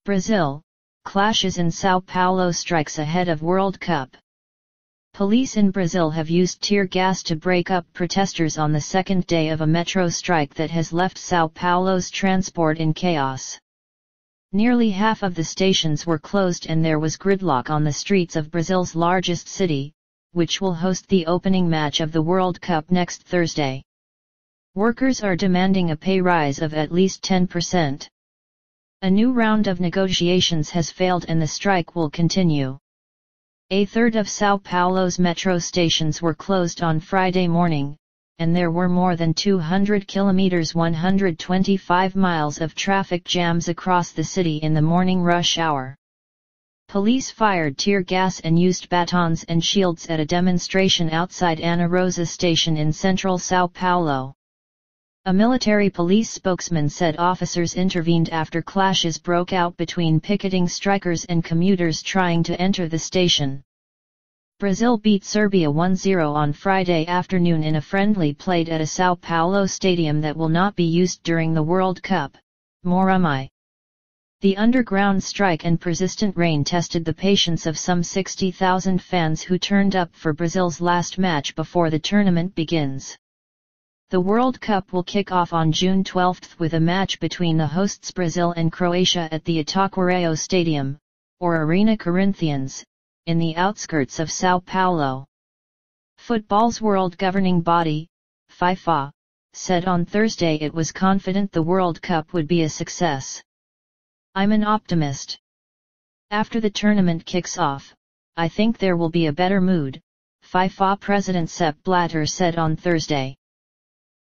Brazil, clashes in São Paulo, strikes ahead of World Cup. Police in Brazil have used tear gas to break up protesters on the second day of a metro strike that has left São Paulo's transport in chaos. Nearly half of the stations were closed and there was gridlock on the streets of Brazil's largest city, which will host the opening match of the World Cup next Thursday. Workers are demanding a pay rise of at least 10%. A new round of negotiations has failed and the strike will continue. A third of São Paulo's metro stations were closed on Friday morning, and there were more than 200 kilometers 125 miles of traffic jams across the city in the morning rush hour. Police fired tear gas and used batons and shields at a demonstration outside Ana Rosa station in central São Paulo. A military police spokesman said officers intervened after clashes broke out between picketing strikers and commuters trying to enter the station. Brazil beat Serbia 1-0 on Friday afternoon in a friendly played at a São Paulo stadium that will not be used during the World Cup, Morumbi. The underground strike and persistent rain tested the patience of some 60,000 fans who turned up for Brazil's last match before the tournament begins. The World Cup will kick off on June 12 with a match between the hosts Brazil and Croatia at the Itaquerão Stadium, or Arena Corinthians, in the outskirts of São Paulo. Football's world governing body, FIFA, said on Thursday it was confident the World Cup would be a success. "I'm an optimist. After the tournament kicks off, I think there will be a better mood," FIFA President Sepp Blatter said on Thursday.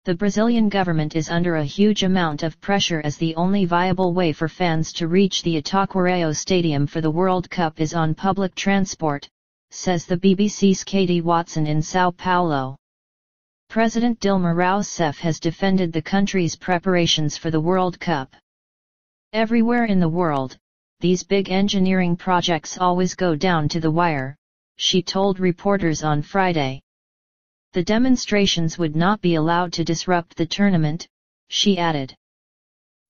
The Brazilian government is under a huge amount of pressure as the only viable way for fans to reach the Itaquerão Stadium for the World Cup is on public transport, says the BBC's Katie Watson in São Paulo. President Dilma Rousseff has defended the country's preparations for the World Cup. "Everywhere in the world, these big engineering projects always go down to the wire," she told reporters on Friday. The demonstrations would not be allowed to disrupt the tournament, she added.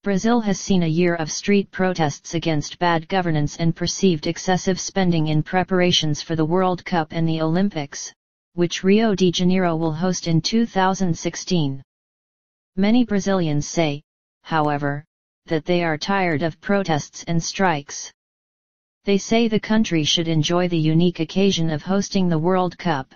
Brazil has seen a year of street protests against bad governance and perceived excessive spending in preparations for the World Cup and the Olympics, which Rio de Janeiro will host in 2016. Many Brazilians say, however, that they are tired of protests and strikes. They say the country should enjoy the unique occasion of hosting the World Cup.